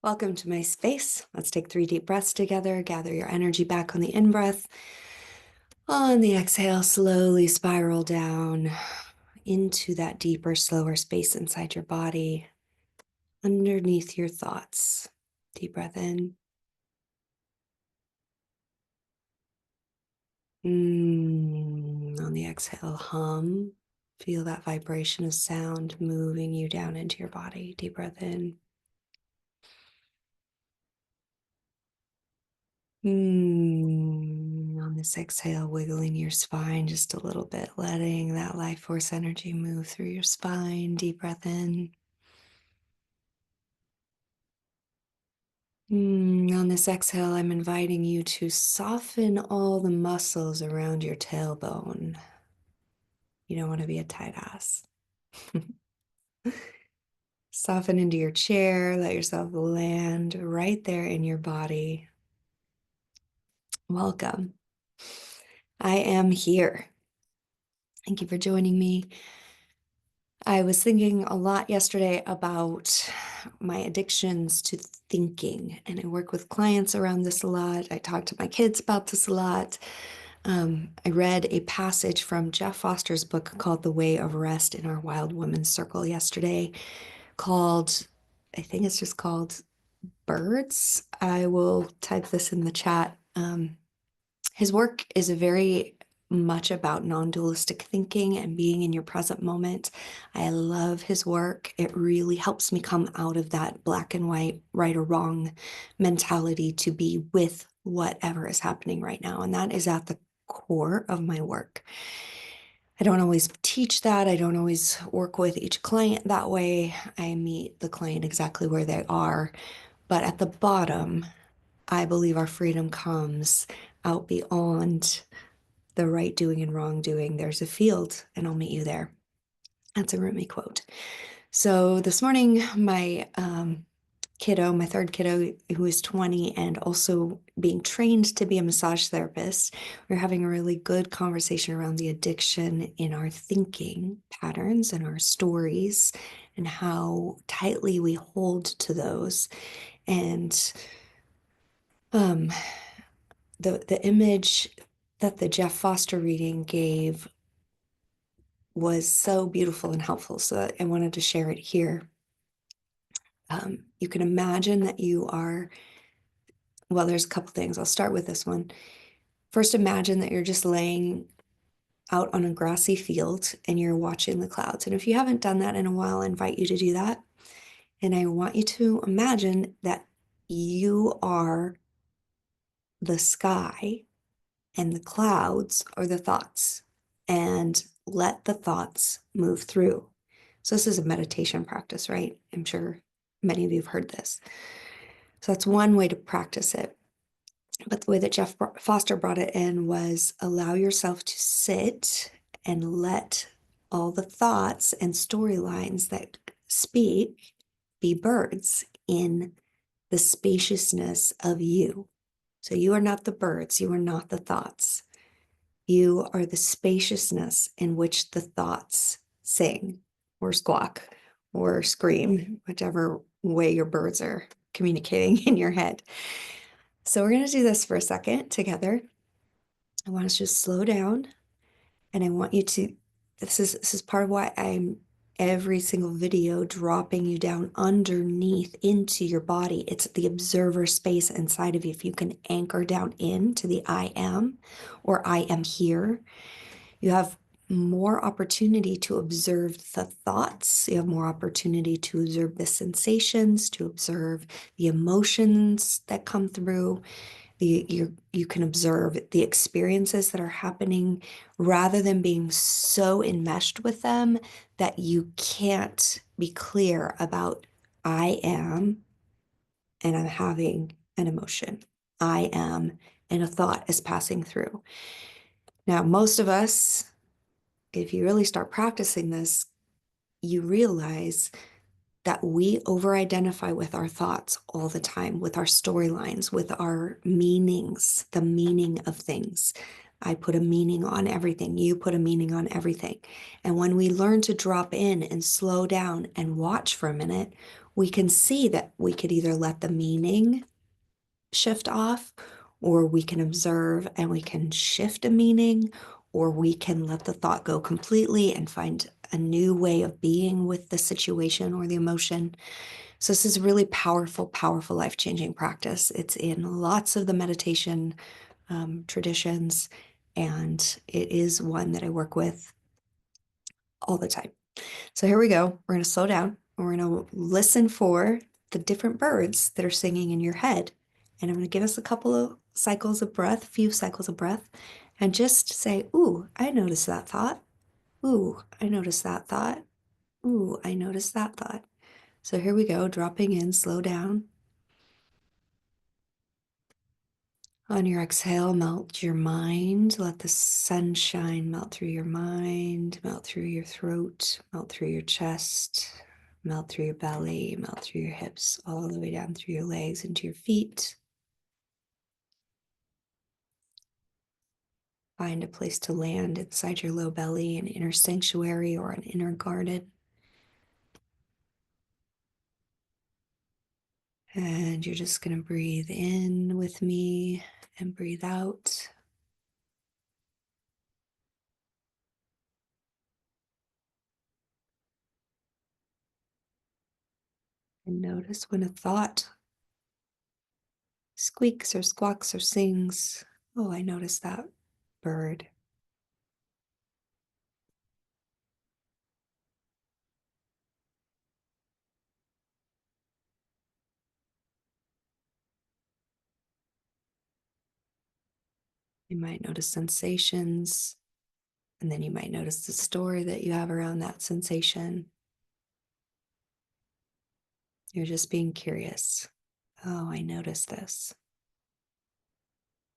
Welcome to my space. Let's take 3 deep breaths together. Gather your energy back on the in-breath. On the exhale, slowly spiral down into that deeper, slower space inside your body, underneath your thoughts. Deep breath in. On the exhale, hum. Feel that vibration of sound moving you down into your body. Deep breath in. On this exhale, wiggling your spine just a little bit, letting that life force energy move through your spine. Deep breath in. On this exhale, I'm inviting you to soften all the muscles around your tailbone. You don't want to be a tight ass. Soften into your chair, let yourself land right there in your body. Welcome. I am here. Thank you for joining me. I was thinking a lot yesterday about my addictions to thinking, and I work with clients around this a lot. I talk to my kids about this a lot. I read a passage from Jeff Foster's book called The Way of Rest in Our Wild Women's Circle yesterday, I think it's just called Birds. I will type this in the chat. His work is very much about non-dualistic thinking and being in your present moment. I love his work. It really helps me come out of that black and white, right or wrong mentality to be with whatever is happening right now. And that is at the core of my work. I don't always teach that. I don't always work with each client that way. I meet the client exactly where they are. But at the bottom, I believe our freedom comes out beyond the right doing and wrong doing. There's a field, and I'll meet you there. That's a Rumi quote. So this morning, my my third kiddo, who is 20 and also being trained to be a massage therapist, we're having a really good conversation around the addiction in our thinking patterns and our stories and how tightly we hold to those. And the image that the Jeff Foster reading gave was so beautiful and helpful, so I wanted to share it here. You can imagine that you are, well, there's a couple things. I'll start with this one. First, imagine that you're just laying out on a grassy field and you're watching the clouds. And if you haven't done that in a while, I invite you to do that. And I want you to imagine that you are the sky and the clouds are the thoughts, and let the thoughts move through. So this is a meditation practice, right? I'm sure many of you have heard this. So that's one way to practice it. But the way that Jeff Foster brought it in was allow yourself to sit and let all the thoughts and storylines that speak be birds in the spaciousness of you. So you are not the birds, you are not the thoughts. You are the spaciousness in which the thoughts sing or squawk or scream, whichever way your birds are communicating in your head. So we're going to do this for a second together. I want us to just slow down, and I want you to, this is part of why I'm every single video dropping you down underneath into your body. It's the observer space inside of you. If you can anchor down into the I am or I am here, you have more opportunity to observe the thoughts. You have more opportunity to observe the sensations, to observe the emotions that come through. You can observe the experiences that are happening rather than being so enmeshed with them that you can't be clear about I am and I'm having an emotion. I am and a thought is passing through. Now, most of us, if you really start practicing this, you realize that we over-identify with our thoughts all the time, with our storylines, with our meanings, the meaning of things. I put a meaning on everything. You put a meaning on everything. And when we learn to drop in and slow down and watch for a minute, we can see that we could either let the meaning shift off, or we can observe and we can shift a meaning, or we can let the thought go completely and find a new way of being with the situation or the emotion. So this is a really powerful, powerful, life-changing practice. It's in lots of the meditation traditions, and it is one that I work with all the time. So here we go. We're going to slow down. We're going to listen for the different birds that are singing in your head. And I'm going to give us a couple of cycles of breath, a few cycles of breath, and just say, ooh, I noticed that thought. Ooh, I noticed that thought. Ooh, I noticed that thought. So here we go, dropping in, slow down. On your exhale, melt your mind. Let the sunshine melt through your mind, melt through your throat, melt through your chest, melt through your belly, melt through your hips, all the way down through your legs into your feet. Find a place to land inside your low belly, an inner sanctuary or an inner garden. And you're just going to breathe in with me and breathe out. And notice when a thought squeaks or squawks or sings. Oh, I noticed that bird. You might notice sensations, and then you might notice the story that you have around that sensation. You're just being curious. Oh, I noticed this.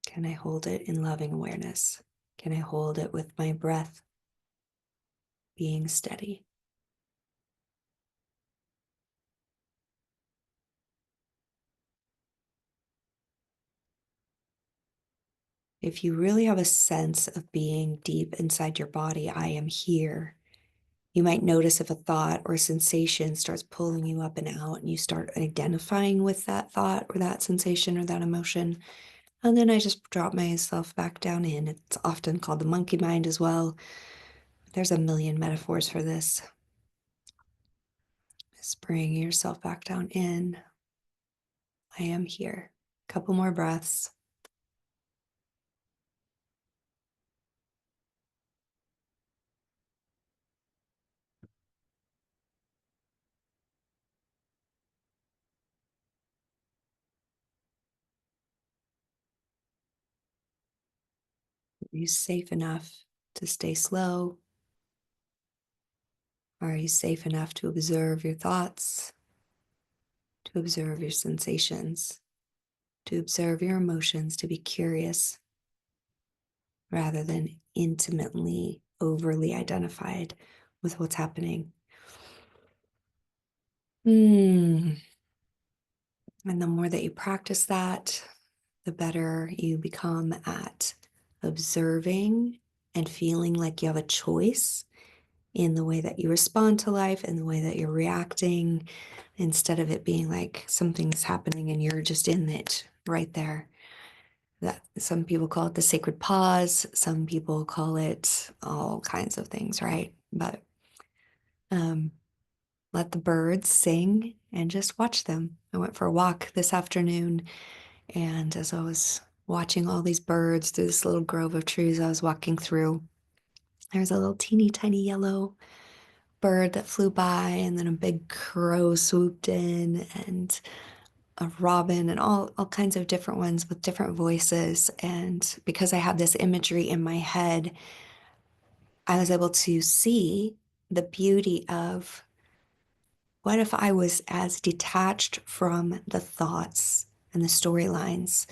Can I hold it in loving awareness? Can I hold it with my breath being steady? If you really have a sense of being deep inside your body, I am here. You might notice if a thought or a sensation starts pulling you up and out, and you start identifying with that thought or that sensation or that emotion. And then I just drop myself back down in. It's often called the monkey mind as well. There's a million metaphors for this. Just bring yourself back down in. I am here. Couple more breaths. Are you safe enough to stay slow? Are you safe enough to observe your thoughts, to observe your sensations, to observe your emotions, to be curious rather than intimately, overly identified with what's happening? And the more that you practice that, the better you become at observing and feeling like you have a choice in the way that you respond to life and the way that you're reacting, instead of it being like something's happening and you're just in it right there. That some people call it the sacred pause, some people call it all kinds of things, right? But um, let the birds sing and just watch them. I went for a walk this afternoon, and as I was watching all these birds through this little grove of trees I was walking through, there's a little teeny tiny yellow bird that flew by, and then a big crow swooped in, and a robin, and all kinds of different ones with different voices. And because I had this imagery in my head, I was able to see the beauty of what if I was as detached from the thoughts and the storylines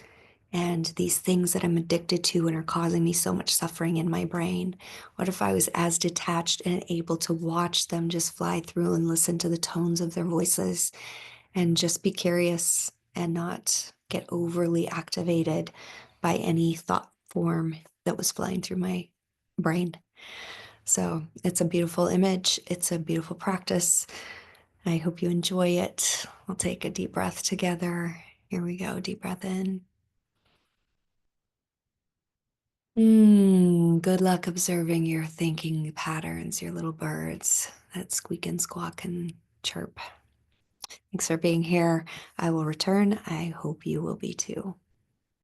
and these things that I'm addicted to and are causing me so much suffering in my brain? What if I was as detached and able to watch them just fly through and listen to the tones of their voices and just be curious and not get overly activated by any thought form that was flying through my brain. So it's a beautiful image. It's a beautiful practice. I hope you enjoy it. We'll take a deep breath together. Here we go. Deep breath in. Good luck observing your thinking patterns, your little birds that squeak and squawk and chirp. Thanks for being here. I will return. I hope you will be too.